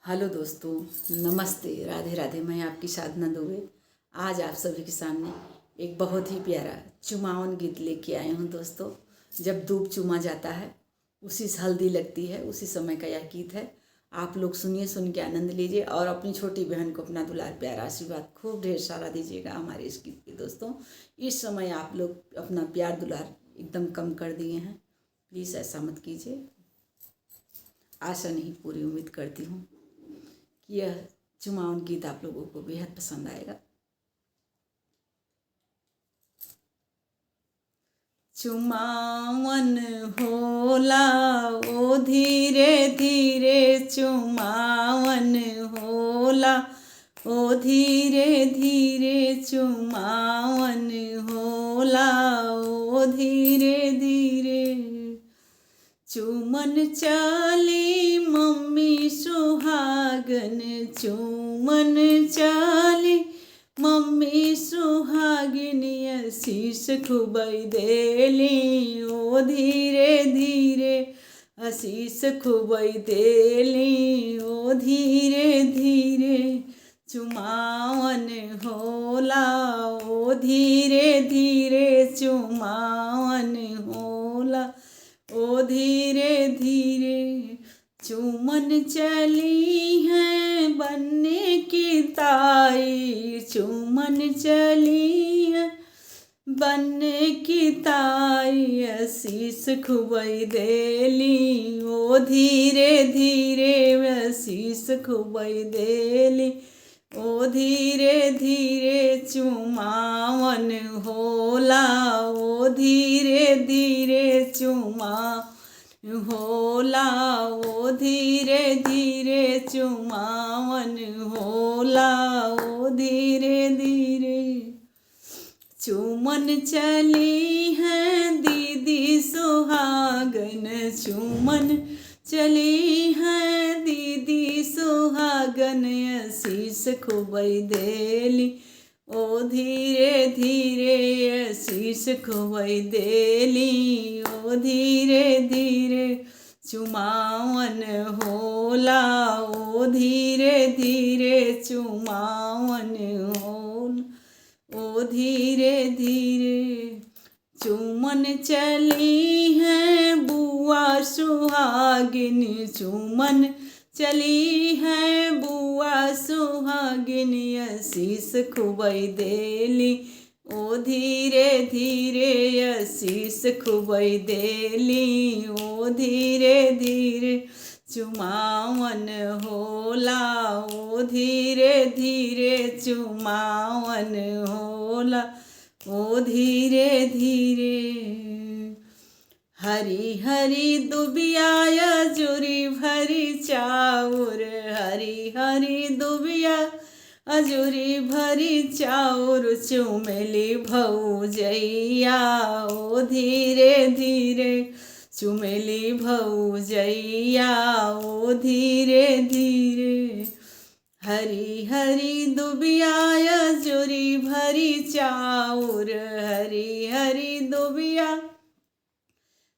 Hello दोस्तों, नमस्ते, राधे राधे। मैं आपकी साधना दुबे आज आप सभी के सामने एक बहुत ही प्यारा चुमावन गीत लेके आए हूँ। दोस्तों, जब दूब चुमा जाता है उसी से हल्दी लगती है, उसी समय का यह गीत है। आप लोग सुनिए, सुन के आनंद लीजिए और अपनी छोटी बहन को अपना दुलार प्यारा आशीर्वाद खूब ढेर सारा दीजिएगा हमारे इस गीत पे। दोस्तों, इस समय आप लोग अपना प्यार दुलार एकदम कम कर दिए हैं, प्लीज़ ऐसा मत कीजिए। आशा नहीं, पूरी उम्मीद करती हूँ कि यह चुमावन गीत आप लोगों को बेहद पसंद आएगा। चुमावन होला ओ धीरे धीरे, चुमावन होला ओ धीरे धीरे, चुमावन होला ओ धीरे धीरे। चुमन चाली मम्मी सुहागन, चुमन चाली मम्मी सुहागिन, आशीष खुबई देली ओ धीरे धीरे, आशीष खुबई देली ओ धीरे धीरे। चुमावन होला ओ धीरे धीरे, चुमावन होला ओ धीरे धीरे। चुमन चली है बनने की ताई, चुमन चली है बनने की ताई, आशीष खुबई देली ओ धीरे धीरे, आशीष खुबई देली ओ धीरे धीरे। चुमावन होला ओ धीरे धीरे, चुमावन होला ओ धीरे धीरे, चुमावन होला ओ धीरे धीरे। चुमन चली है दीदी सुहागन, चुमन चली है दीदी सुहागन, आशीष खुबई देली ओ धीरे धीरे, आशीष खुबई देली ओ धीरे धीरे। चुमावन होला ओ धीरे धीरे, चुमावन होला ओ धीरे धीरे। चुमन चली है बुआ सुहागिन, चुमन चली है बुआ सुहागिन, आशीष खुबई देली ओ धीरे धीरे, आशीष खुबई देली ओ धीरे धीरे। चुमावन होला ओ धीरे धीरे, चुमावन होला ओ धीरे धीरे। हरी हरी दुबिया अजूरी भरी चाउर, हरी हरी दुबिया अजूरी भरी चाउर, चुमेली भौजैया ओ धीरे धीरे, चुमेली भौजैया ओ धीरे धीरे। हरी हरी दुबिया अजूरी भरी चाउर, हरी हरी दुबिया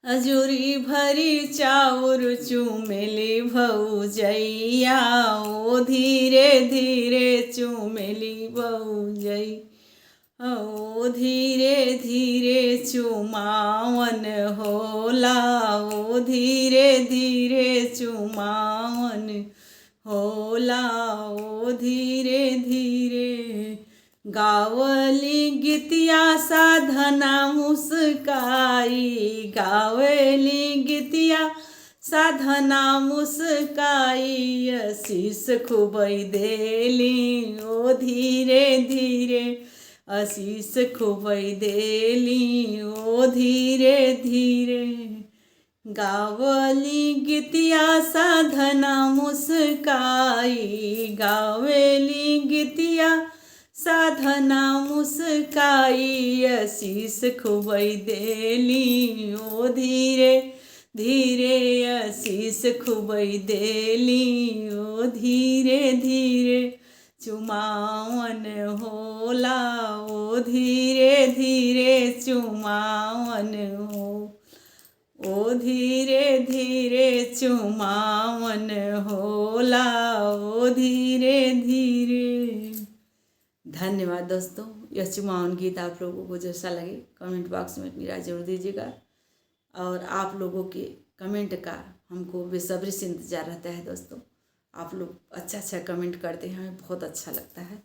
अजूरी भरी चाउर, चुमेली भौजैया ओ धीरे धीरे, चुमेली भौजैया ओ धीरे धीरे। चुमावन होला ओ धीरे धीरे, चुमावन होला ओ धीरे धीरे। गावली गीतिया साधना मुस्काई, गावली गीतिया साधना मुस्काई, आशीष खुबई देली ओ धीरे धीरे, आशीष खुबई देली ओ धीरे धीरे। गावली गीतिया साधना मुस्काई, गावली गीतिया साधना मुस्काई, आशीष खुबई देली ओ धीरे धीरे, आशीष खुबई देली ओ धीरे धीरे। चुमावन होला ओ धीरे धीरे, चुमावन हो ओ धीरे धीरे चुमावन होला आओ धीरे धीरे। धन्यवाद दोस्तों। यह चुमावन गीत आप लोगों को जैसा लगे कमेंट बॉक्स में मेरा जरूर दीजिएगा, और आप लोगों के कमेंट का हमको बेसब्री से इंतज़ार रहता है दोस्तों। आप लोग अच्छा अच्छा कमेंट करते हैं, हमें बहुत अच्छा लगता है।